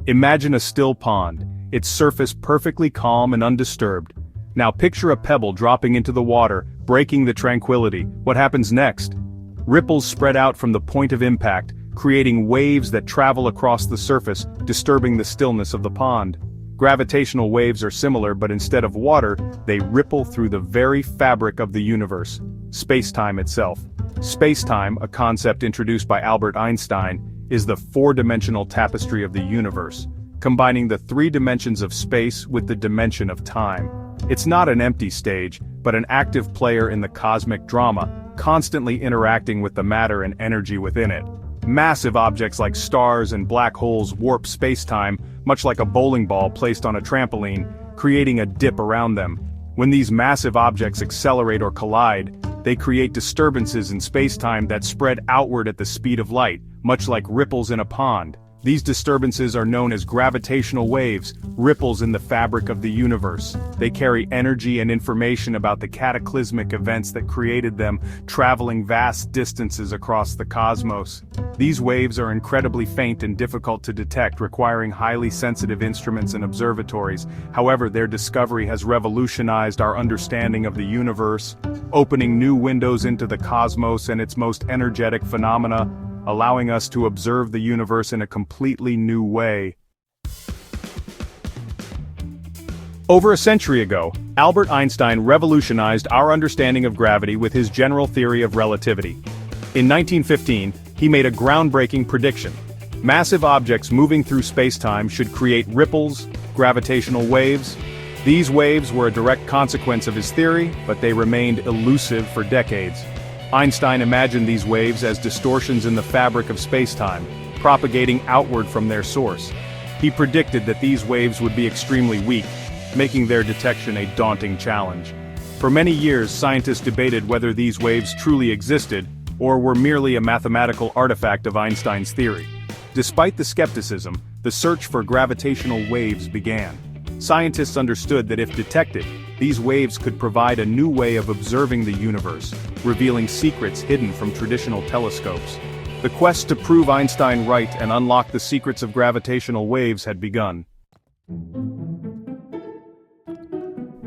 Imagine a still pond, its surface perfectly calm and undisturbed. Now picture a pebble dropping into the water, breaking the tranquility. What happens next? Ripples spread out from the point of impact, creating waves that travel across the surface, disturbing the stillness of the pond. Gravitational waves are similar, but instead of water, they ripple through the very fabric of the universe, spacetime itself. Spacetime, a concept introduced by Albert Einstein, is the four-dimensional tapestry of the universe, combining the three dimensions of space with the dimension of time. It's not an empty stage, but an active player in the cosmic drama, constantly interacting with the matter and energy within it. Massive objects like stars and black holes warp spacetime, much like a bowling ball placed on a trampoline, creating a dip around them. When these massive objects accelerate or collide, they create disturbances in spacetime that spread outward at the speed of light, much like ripples in a pond. These disturbances are known as gravitational waves, ripples in the fabric of the universe. They carry energy and information about the cataclysmic events that created them, traveling vast distances across the cosmos. These waves are incredibly faint and difficult to detect, requiring highly sensitive instruments and observatories. However, their discovery has revolutionized our understanding of the universe, opening new windows into the cosmos and its most energetic phenomena, allowing us to observe the universe in a completely new way. Over a century ago, Albert Einstein revolutionized our understanding of gravity with his general theory of relativity. In 1915, he made a groundbreaking prediction. Massive objects moving through spacetime should create ripples, gravitational waves. These waves were a direct consequence of his theory, but they remained elusive for decades. Einstein imagined these waves as distortions in the fabric of spacetime, propagating outward from their source. He predicted that these waves would be extremely weak, making their detection a daunting challenge. For many years, scientists debated whether these waves truly existed, or were merely a mathematical artifact of Einstein's theory. Despite the skepticism, the search for gravitational waves began. Scientists understood that if detected, these waves could provide a new way of observing the universe, revealing secrets hidden from traditional telescopes. The quest to prove Einstein right and unlock the secrets of gravitational waves had begun.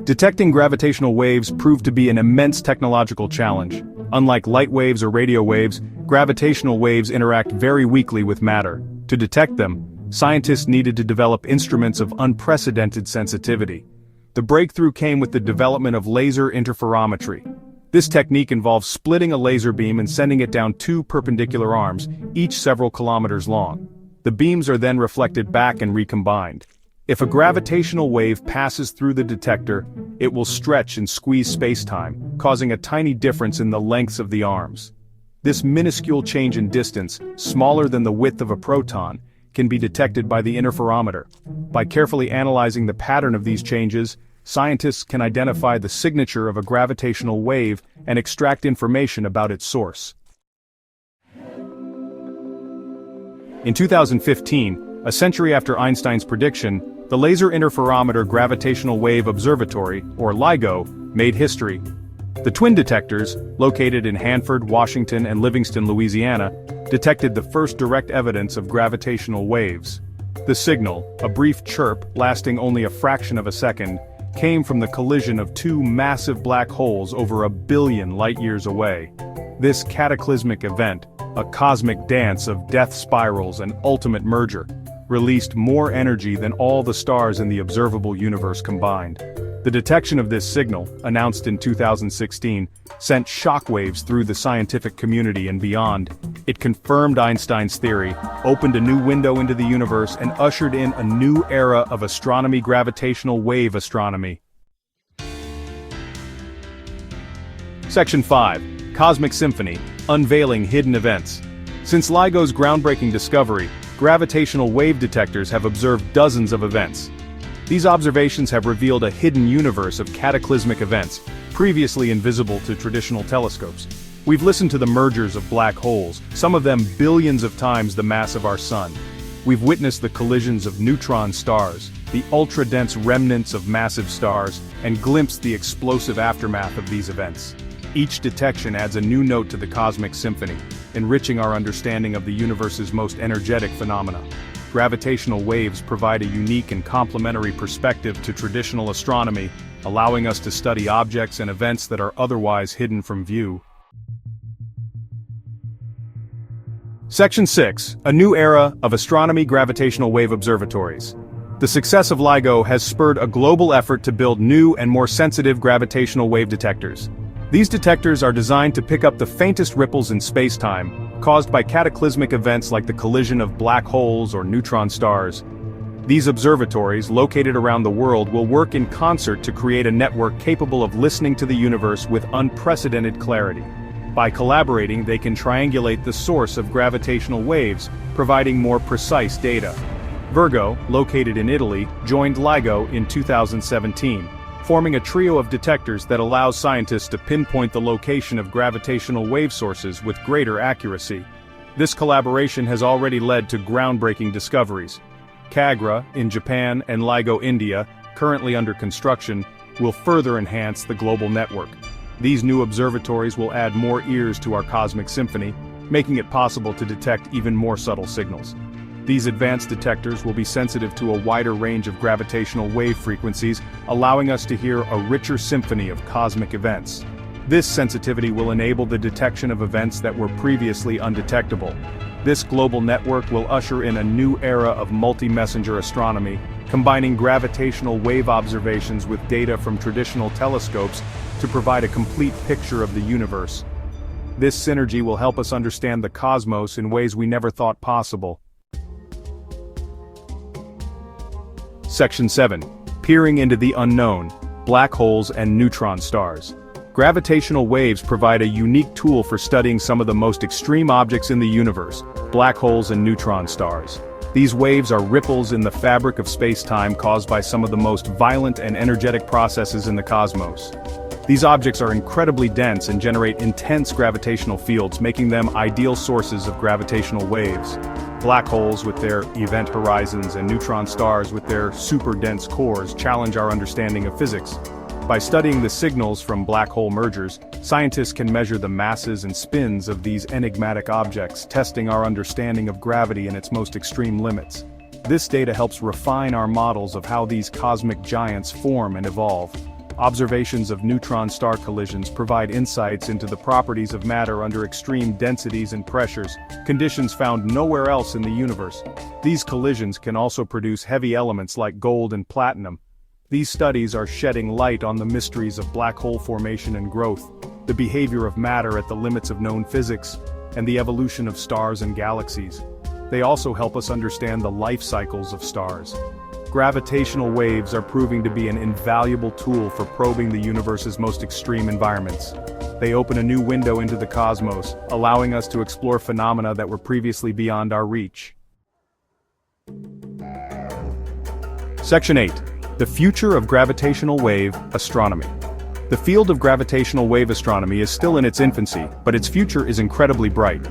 Detecting gravitational waves proved to be an immense technological challenge. Unlike light waves or radio waves, gravitational waves interact very weakly with matter. To detect them, scientists needed to develop instruments of unprecedented sensitivity. The breakthrough came with the development of laser interferometry. This technique involves splitting a laser beam and sending it down two perpendicular arms, each several kilometers long. The beams are then reflected back and recombined. If a gravitational wave passes through the detector, it will stretch and squeeze spacetime, causing a tiny difference in the lengths of the arms. This minuscule change in distance, smaller than the width of a proton, can be detected by the interferometer. By carefully analyzing the pattern of these changes, scientists can identify the signature of a gravitational wave and extract information about its source. In 2015, a century after Einstein's prediction, the Laser Interferometer Gravitational Wave Observatory, or LIGO, made history. The twin detectors, located in Hanford, Washington, and Livingston, Louisiana, detected the first direct evidence of gravitational waves. The signal, a brief chirp lasting only a fraction of a second, came from the collision of two massive black holes over 1 billion light-years away. This cataclysmic event, a cosmic dance of death spirals and ultimate merger, released more energy than all the stars in the observable universe combined. The detection of this signal, announced in 2016, sent shockwaves through the scientific community and beyond. It confirmed Einstein's theory, opened a new window into the universe, and ushered in a new era of astronomy, gravitational wave astronomy. Section 5. Cosmic Symphony, Unveiling Hidden Events. Since LIGO's groundbreaking discovery, gravitational wave detectors have observed dozens of events. These observations have revealed a hidden universe of cataclysmic events, previously invisible to traditional telescopes. We've listened to the mergers of black holes, some of them billions of times the mass of our sun. We've witnessed the collisions of neutron stars, the ultra-dense remnants of massive stars, and glimpsed the explosive aftermath of these events. Each detection adds a new note to the cosmic symphony, enriching our understanding of the universe's most energetic phenomena. Gravitational waves provide a unique and complementary perspective to traditional astronomy, allowing us to study objects and events that are otherwise hidden from view. Section 6. A new era of astronomy gravitational wave observatories. The success of LIGO has spurred a global effort to build new and more sensitive gravitational wave detectors. These detectors are designed to pick up the faintest ripples in spacetime, caused by cataclysmic events like the collision of black holes or neutron stars. These observatories, located around the world, will work in concert to create a network capable of listening to the universe with unprecedented clarity. By collaborating, they can triangulate the source of gravitational waves, providing more precise data. Virgo, located in Italy, joined LIGO in 2017, forming a trio of detectors that allows scientists to pinpoint the location of gravitational wave sources with greater accuracy. This collaboration has already led to groundbreaking discoveries. CAGRA, in Japan, and LIGO India, currently under construction, will further enhance the global network. These new observatories will add more ears to our cosmic symphony, making it possible to detect even more subtle signals. These advanced detectors will be sensitive to a wider range of gravitational wave frequencies, allowing us to hear a richer symphony of cosmic events. This sensitivity will enable the detection of events that were previously undetectable. This global network will usher in a new era of multimessenger astronomy, combining gravitational wave observations with data from traditional telescopes to provide a complete picture of the universe. This synergy will help us understand the cosmos in ways we never thought possible. Section 7. Peering into the unknown, black holes and neutron stars. Gravitational waves provide a unique tool for studying some of the most extreme objects in the universe, black holes and neutron stars. These waves are ripples in the fabric of space-time caused by some of the most violent and energetic processes in the cosmos. These objects are incredibly dense and generate intense gravitational fields, making them ideal sources of gravitational waves. Black holes with their event horizons and neutron stars with their super-dense cores challenge our understanding of physics. By studying the signals from black hole mergers, scientists can measure the masses and spins of these enigmatic objects, testing our understanding of gravity in its most extreme limits. This data helps refine our models of how these cosmic giants form and evolve. Observations of neutron star collisions provide insights into the properties of matter under extreme densities and pressures, conditions found nowhere else in the universe. These collisions can also produce heavy elements like gold and platinum. These studies are shedding light on the mysteries of black hole formation and growth, the behavior of matter at the limits of known physics, and the evolution of stars and galaxies. They also help us understand the life cycles of stars. Gravitational waves are proving to be an invaluable tool for probing the universe's most extreme environments. They open a new window into the cosmos, allowing us to explore phenomena that were previously beyond our reach. Section 8. The future of gravitational wave astronomy. The field of gravitational wave astronomy is still in its infancy, but its future is incredibly bright.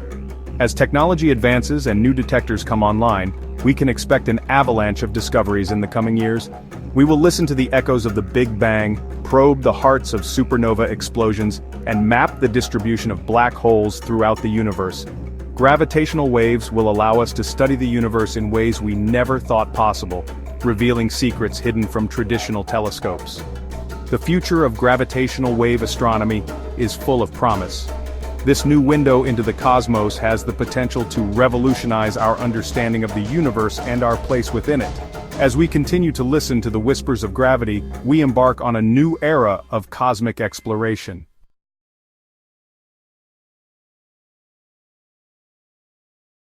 As technology advances and new detectors come online, we can expect an avalanche of discoveries in the coming years. We will listen to the echoes of the Big Bang, probe the hearts of supernova explosions, and map the distribution of black holes throughout the universe. Gravitational waves will allow us to study the universe in ways we never thought possible, revealing secrets hidden from traditional telescopes. The future of gravitational wave astronomy is full of promise. This new window into the cosmos has the potential to revolutionize our understanding of the universe and our place within it. As we continue to listen to the whispers of gravity, we embark on a new era of cosmic exploration.